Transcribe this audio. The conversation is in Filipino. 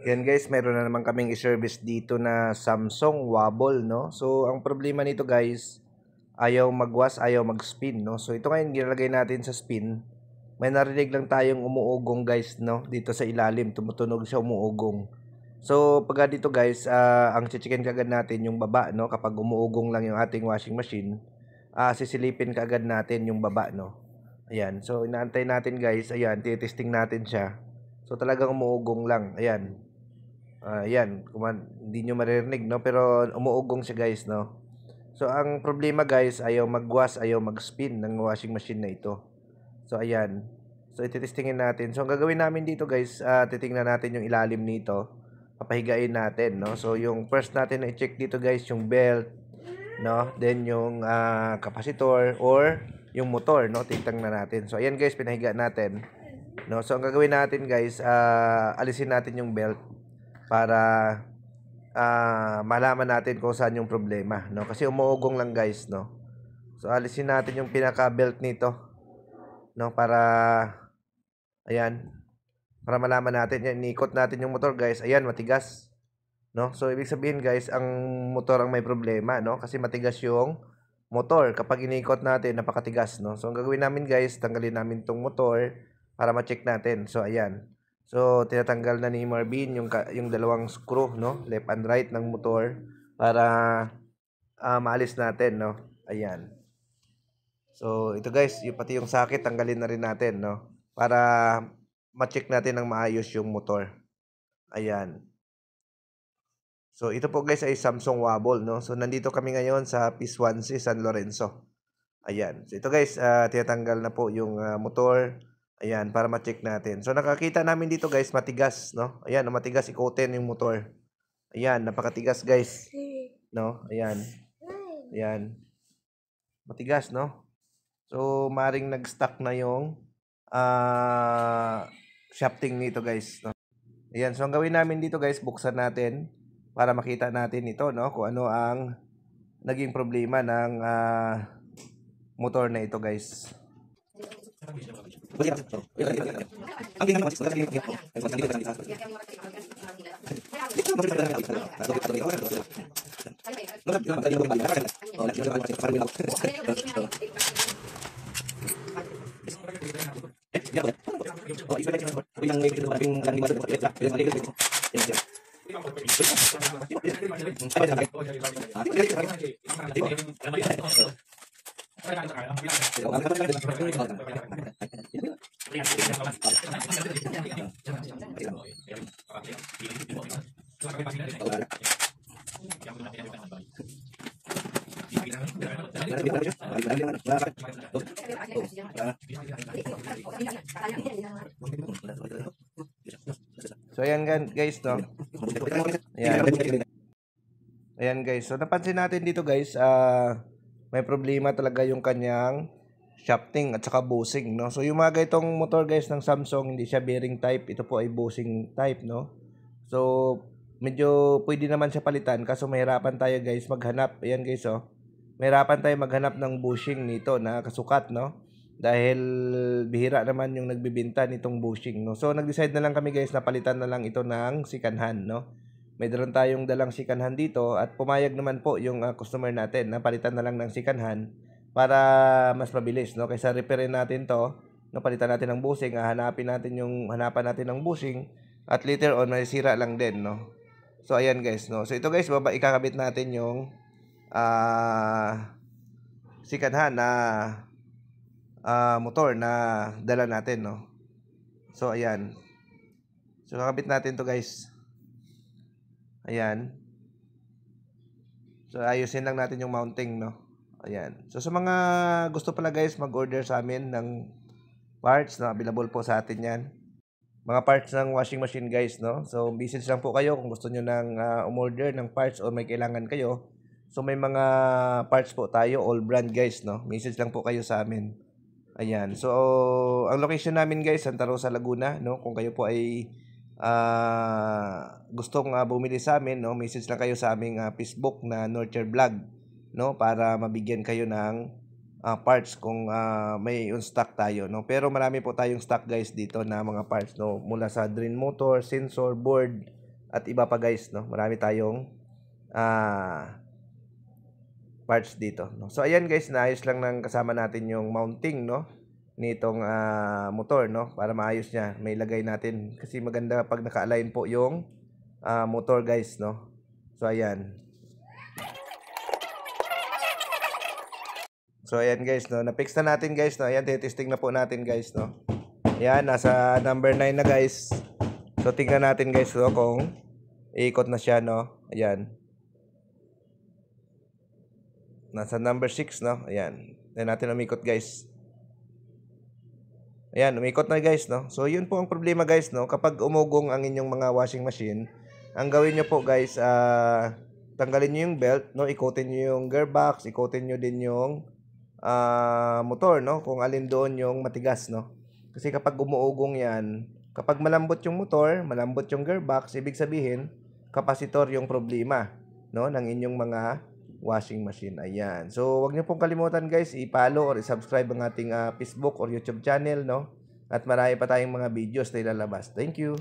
Yan guys, meron na naman kaming i-service dito na Samsung Wobble, no? So, ang problema nito guys, ayaw magwas, ayaw mag-spin, no? So, ito ngayon, ginalagay natin sa spin. May narinig lang tayong umuugong guys, no? Dito sa ilalim, tumutunog siya umuugong. So, pagka dito guys, ang chichikin kagad natin yung baba, no? Kapag umuugong lang yung ating washing machine, sisilipin kagad natin yung baba, no? Ayan, so inaantay natin guys, ayan, titesting natin siya. So, talagang umuugong lang, ayan. Ayan, hindi nyo maririnig, no? Pero umuugong siya guys, no? So, ang problema guys, ayaw magwash, ayaw mag-spin ng washing machine na ito. So, ayan. So, ititestingin natin. So, ang gagawin namin dito guys, titingnan natin yung ilalim nito. Papahigain natin, no? So, yung first natin na i-check dito guys, yung belt, no? Then, yung capacitor or yung motor, no? Titingnan natin. So, ayan guys, pinahiga natin. No? So, ang gagawin natin guys, alisin natin yung belt para malaman natin kung saan yung problema, no? Kasi umuugong lang guys, no? So, alisin natin yung pinaka-belt nito, no? Para, ayan, para malaman natin. Yan, inikot natin yung motor guys. Ayan, matigas, no? So, ibig sabihin guys, ang motor ang may problema, no? Kasi matigas yung motor. Kapag inikot natin, napakatigas, no? So, ang gagawin namin guys, tanggalin namin tong motor para ma-check natin. So, ayan. So, tinatanggal na ni Marvin yung dalawang screw, no? Left and right ng motor para maalis natin, no? Ayan. So, ito guys, pati yung socket, tanggalin na rin natin, no? Para ma-check natin ng maayos yung motor. Ayan. So, ito po guys ay Samsung Wobble, no? So, nandito kami ngayon sa P1C San Lorenzo. Ayan. So, ito guys, tinatanggal na po yung motor. Ayan, para ma-check natin. So, nakakita namin dito guys, matigas, no? Ayan, matigas, ikotin yung motor. Ayan, napakatigas guys. No? Ayan. Ayan. Matigas, no? So, maring nag-stuck na yung shafting nito guys, no? Ayan, so ang gawin namin dito guys, buksan natin para makita natin ito, no? Kung ano ang naging problema ng motor na ito guys. So ayan guys, no? Ayan. Ayan guys. So napansin natin dito guys, may problema talaga yung kanyang shafting at saka bushing, no? So yung mga itong motor guys ng Samsung, hindi siya bearing type, ito po ay bushing type, no? So medyo pwede naman siya palitan kaso mahirapan tayo guys maghanap. Ayan guys, oh. Mahirapan tayo maghanap ng bushing nito na kasukat, no? Dahil bihira naman yung nagbibenta nitong bushing, no? So nag-decide na lang kami guys na palitan na lang ito ng second hand, no? May dalang tayong dalang second hand dito at pumayag naman po yung customer natin na palitan na lang ng second hand para mas mabilis, no? Kaysa repairin natin to, no? Palitan natin ng bushing, hanapan natin ng bushing at later on masisira lang din, no? So ayan guys, no? So ito guys, ikakabit natin yung second hand na motor na dala natin, no? So ayan. So kakabit natin to guys. Ayan. So ayusin lang natin yung mounting, no? Ayan. So sa mga gusto pala guys mag-order sa amin ng parts, na available po sa atin 'yan. Mga parts ng washing machine guys, no? So message lang po kayo kung gusto niyo ng umorder ng parts o may kailangan kayo. So may mga parts po tayo, all brand guys, no? Message lang po kayo sa amin. Ayan. So ang location namin guys, Santa Rosa, Laguna, no? Kung kayo po ay gustong bumili sa amin, no? Message lang kayo sa aming Facebook na Nurture Vlog, no? Para mabigyan kayo ng parts kung may on stock tayo, no? Pero marami po tayong stock guys dito na mga parts, no? Mula sa drain motor, sensor, board at iba pa guys, no? Marami tayong parts dito, no? So ayan guys, naayos lang ng kasama natin yung mounting, no? Nitong motor, no? Para maayos niya, may lagay natin kasi maganda pag naka-align po yung motor guys, no? So ayan. So ayan guys, no, na-fix na natin guys, no. Ayan, testing na po natin guys, no. Ayan, nasa number 9 na guys. So tingnan natin guys, no, kung iikot na siya, no. Ayan. Nasa number 6, no. Ayan. Tingnan natin umikot guys. Ayan, umikot na guys, no. So yun po ang problema guys, no. Kapag umugong ang inyong mga washing machine, ang gawin nyo po guys, tanggalin nyo yung belt, no. Ikotin nyo yung gearbox, ikotin nyo din yung motor, no, kung alin doon yung matigas, no, kasi kapag umuugong yan, kapag malambot yung motor, malambot yung gearbox, ibig sabihin kapasitor yung problema, no, ng inyong mga washing machine. Ayan, so wag niyo pong kalimutan guys, i-follow or i-subscribe ang ating Facebook or YouTube channel, no, at marami pa tayong mga videos na ilalabas. Thank you.